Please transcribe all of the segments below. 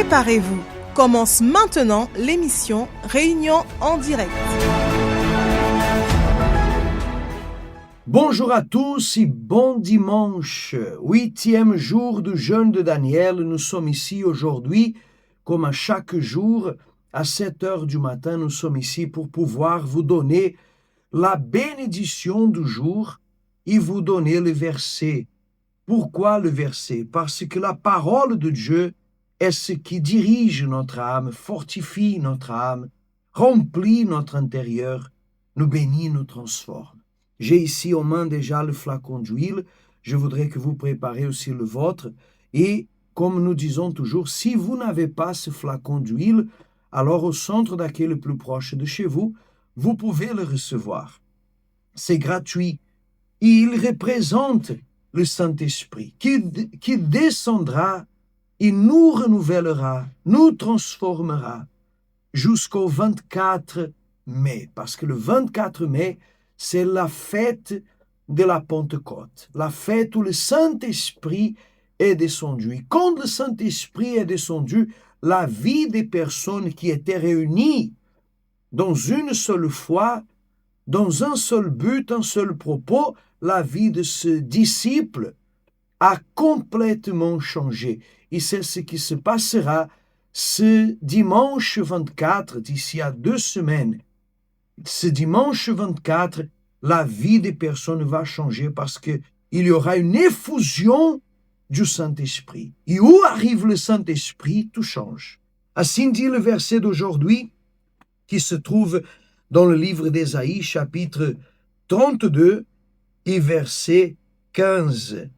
Préparez-vous. Commence maintenant l'émission Réunion en direct. Bonjour à tous et bon dimanche. 8e jour du jeûne de Daniel. Nous sommes ici aujourd'hui, comme à chaque jour, à 7 heures du matin. Nous sommes ici pour pouvoir vous donner la bénédiction du jour et vous donner le verset. Pourquoi le verset? Parce que la parole de Dieu est ce qui dirige notre âme, fortifie notre âme, remplit notre intérieur, nous bénit, nous transforme. J'ai ici aux mains déjà le flacon d'huile. Je voudrais que vous préparez aussi le vôtre. Et comme nous disons toujours, si vous n'avez pas ce flacon d'huile, alors au centre d'accueil le plus proche de chez vous, vous pouvez le recevoir. C'est gratuit. Et il représente le Saint-Esprit qui descendra et nous renouvellera, nous transformera jusqu'au 24 mai. Parce que le 24 mai, c'est la fête de la Pentecôte, la fête où le Saint-Esprit est descendu. Et quand le Saint-Esprit est descendu, la vie des personnes qui étaient réunies dans une seule foi, dans un seul but, un seul propos, la vie de ce disciple a complètement changé. Et c'est ce qui se passera ce dimanche 24, d'ici à 2 semaines. Ce dimanche 24, la vie des personnes va changer parce qu'il y aura une effusion du Saint-Esprit. Et où arrive le Saint-Esprit, tout change. Ainsi dit le verset d'aujourd'hui qui se trouve dans le livre d'Ésaïe, chapitre 32 et verset 15.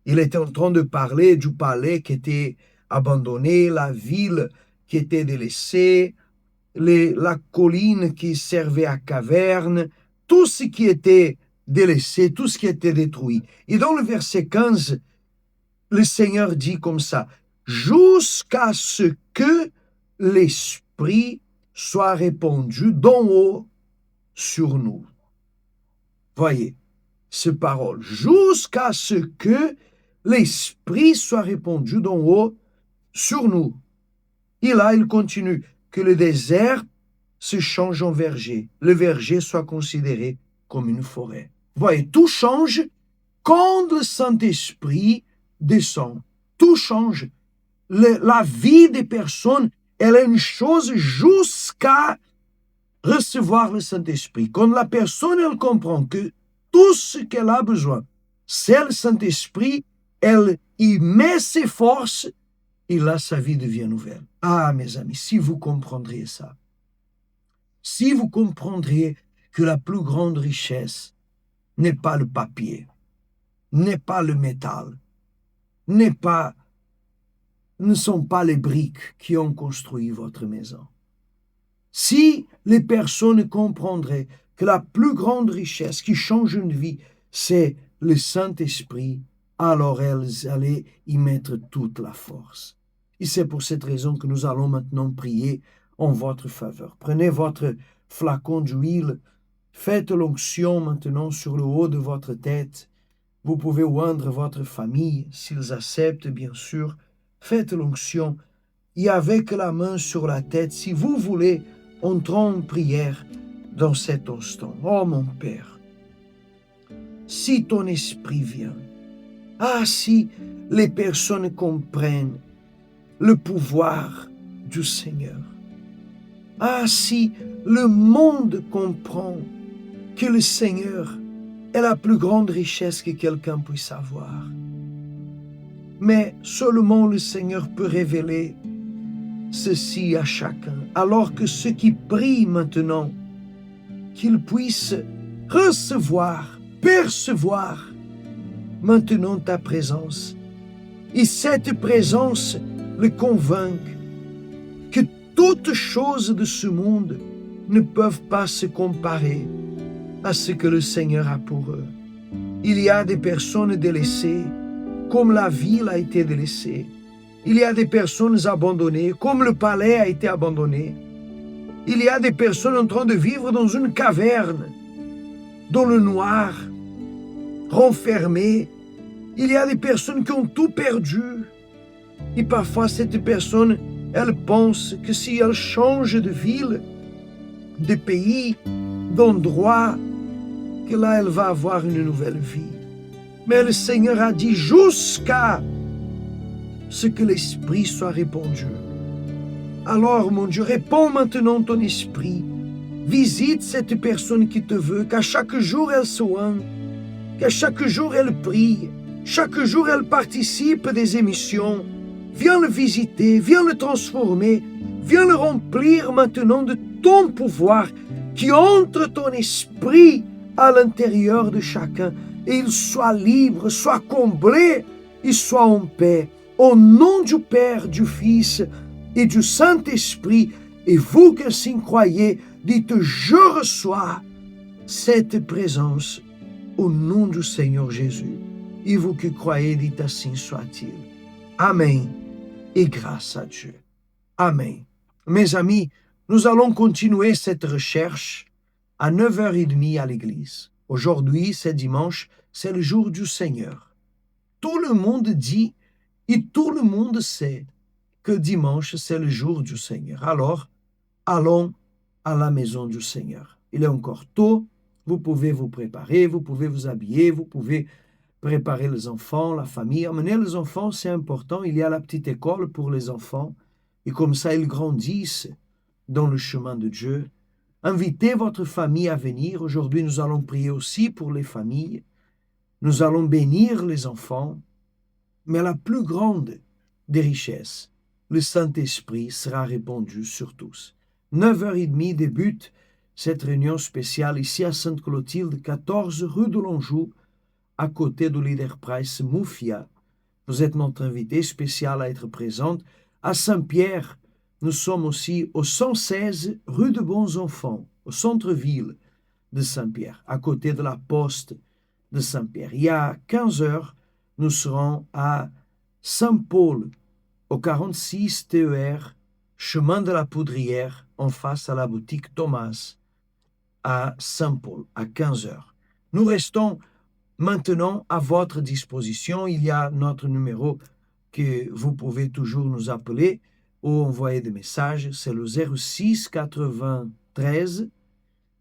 Il était en train de parler du palais qui était abandonné, la ville qui était délaissée, la colline qui servait à caverne, tout ce qui était délaissé, tout ce qui était détruit. Et dans le verset 15, le Seigneur dit comme ça, « Jusqu'à ce que l'Esprit soit répandu d'en haut sur nous. » Voyez, cette parole, « Jusqu'à ce que l'Esprit soit répandu d'en haut sur nous. » Et là, il continue, que le désert se change en verger, le verger soit considéré comme une forêt. Voyez, tout change quand le Saint-Esprit descend. Tout change. La vie des personnes, elle est une chose jusqu'à recevoir le Saint-Esprit. Quand la personne, elle comprend que tout ce qu'elle a besoin, c'est le Saint-Esprit, elle y met ses forces, et là, sa vie devient nouvelle. Ah, mes amis, si vous comprendriez ça, si vous comprendriez que la plus grande richesse n'est pas le papier, n'est pas le métal, ne sont pas les briques qui ont construit votre maison. Si les personnes comprendraient que la plus grande richesse qui change une vie, c'est le Saint-Esprit, alors elles allaient y mettre toute la force. Et c'est pour cette raison que nous allons maintenant prier en votre faveur. Prenez votre flacon d'huile, faites l'onction maintenant sur le haut de votre tête. Vous pouvez oindre votre famille, s'ils acceptent, bien sûr. Faites l'onction et avec la main sur la tête, si vous voulez, entrons en prière dans cet instant. Oh mon Père, si ton esprit vient, si les personnes comprennent le pouvoir du Seigneur, si le monde comprend que le Seigneur est la plus grande richesse que quelqu'un puisse avoir. Mais seulement le Seigneur peut révéler ceci à chacun, alors que ceux qui prient maintenant, qu'ils puissent recevoir, percevoir maintenant ta présence. Et cette présence le convainc que toutes choses de ce monde ne peuvent pas se comparer à ce que le Seigneur a pour eux. Il y a des personnes délaissées, comme la ville a été délaissée. Il y a des personnes abandonnées, comme le palais a été abandonné. Il y a des personnes en train de vivre dans une caverne, dans le noir, renfermées. Il y a des personnes qui ont tout perdu. Et parfois, cette personne Elle pense que si elle change de ville, de pays, d'endroit, que là elle va avoir une nouvelle vie. Mais le Seigneur a dit jusqu'à ce que l'Esprit soit répandu. Alors, mon Dieu, réponds maintenant ton esprit. Visite cette personne qui te veut, qu'à chaque jour elle soigne, qu'à chaque jour elle prie, chaque jour elle participe des émissions. Viens le visiter, viens le transformer, viens le remplir maintenant de ton pouvoir qui entre ton esprit à l'intérieur de chacun et il soit libre, soit comblé, il soit en paix. Au nom du Père, du Fils et du Saint-Esprit, et vous qui ainsi croyez, dites, je reçois cette présence au nom du Seigneur Jésus. Et vous qui croyez, dites, ainsi soit-il. Amen. Et grâce à Dieu. Amen. Mes amis, nous allons continuer cette recherche à 9h30 à l'église. Aujourd'hui, c'est dimanche, c'est le jour du Seigneur. Tout le monde dit et tout le monde sait que dimanche, c'est le jour du Seigneur. Alors, allons à la maison du Seigneur. Il est encore tôt, vous pouvez vous préparer, vous pouvez vous habiller, vous pouvez préparer les enfants, la famille. Amener les enfants, c'est important. Il y a la petite école pour les enfants. Et comme ça, ils grandissent dans le chemin de Dieu. Invitez votre famille à venir. Aujourd'hui, nous allons prier aussi pour les familles. Nous allons bénir les enfants. Mais la plus grande des richesses, le Saint-Esprit sera répandu sur tous. 9h30 débute cette réunion spéciale ici à Sainte-Clotilde, 14 rue de l'Anjou, à côté du Leader Price Mufia. Vous êtes notre invité spécial à être présente. À Saint-Pierre, nous sommes aussi au 116 rue de Bons Enfants, au centre-ville de Saint-Pierre, à côté de la poste de Saint-Pierre. Il y a 15 heures, nous serons à Saint-Paul, au 46 TER, chemin de la Poudrière, en face à la boutique Thomas, à Saint-Paul, à 15 heures. Nous restons maintenant à votre disposition. Il y a notre numéro que vous pouvez toujours nous appeler ou envoyer des messages. C'est le 06 93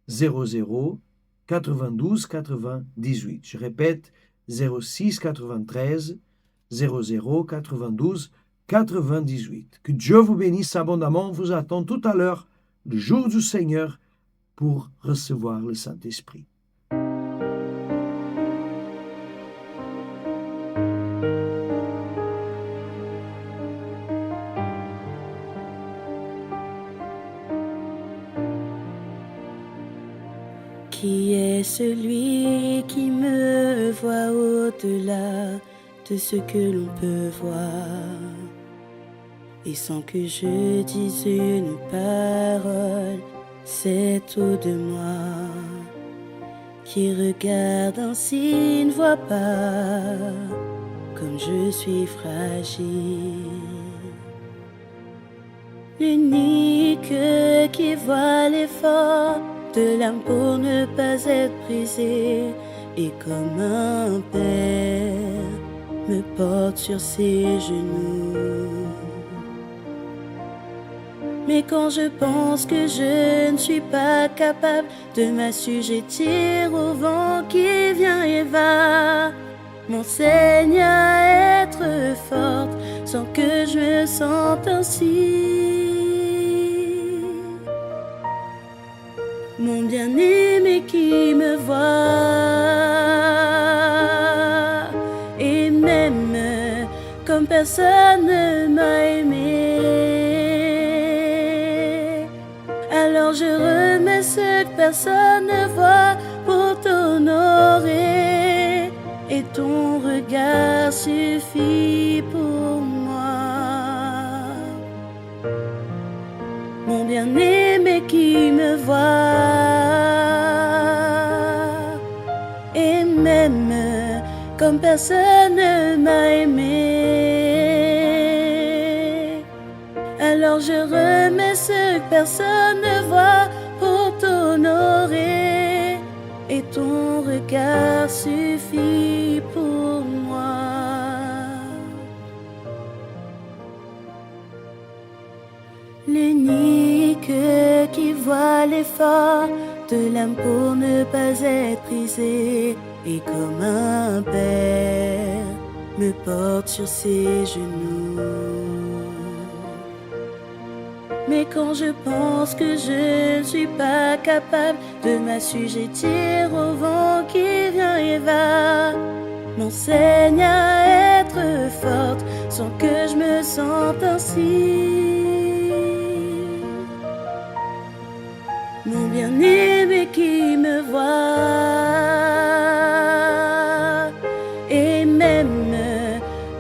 00 92 98. Je répète, 06 93 00 92 98. Que Dieu vous bénisse abondamment. On vous attend tout à l'heure, le jour du Seigneur, pour recevoir le Saint-Esprit. Qui est celui qui me voit au-delà de ce que l'on peut voir, et sans que je dise une parole, c'est tout de moi, qui regarde ainsi ne voit pas comme je suis fragile. L'unique qui voit l'effort de l'âme pour ne pas être brisée, et comme un père me porte sur ses genoux. Mais quand je pense que je ne suis pas capable de m'assujettir au vent qui vient et va, m'enseigne à être forte sans que je me sente ainsi. Mon bien-aimé qui me voit et m'aime comme personne ne m'a aimé. Alors je remets ce que personne ne voit pour t'honorer, et ton regard suffit pour moi. Mon bien-aimé qui me voit et m'aime comme personne ne m'a aimé. Alors je remets ce que personne ne voit pour t'honorer, et ton regard suffit pour moi. que qui voit l'effort de l'âme pour ne pas être brisée, et comme un père me porte sur ses genoux. Mais quand je pense que je ne suis pas capable de m'assujettir au vent qui vient et va, m'enseigne à être forte sans que je me sente ainsi. Mon bien-aimé qui me voit, et même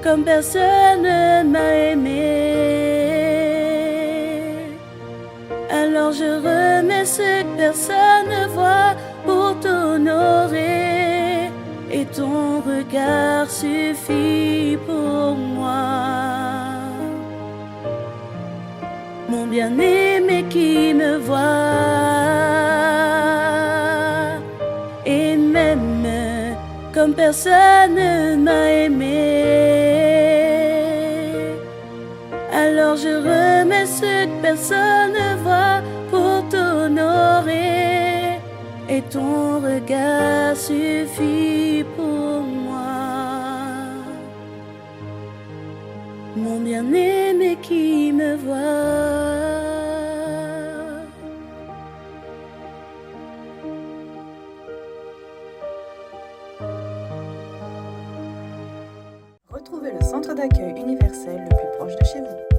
comme personne ne m'a aimé, alors je remets ce que personne ne voit pour t'honorer, et ton regard suffit pour moi. Mon bien-aimé qui me voit, et même comme personne ne m'a aimé, alors je remets ce que personne ne voit pour t'honorer, et ton regard suffit pour moi. Mon bien-aimé qui me voit. Retrouvez le centre d'accueil universel le plus proche de chez vous.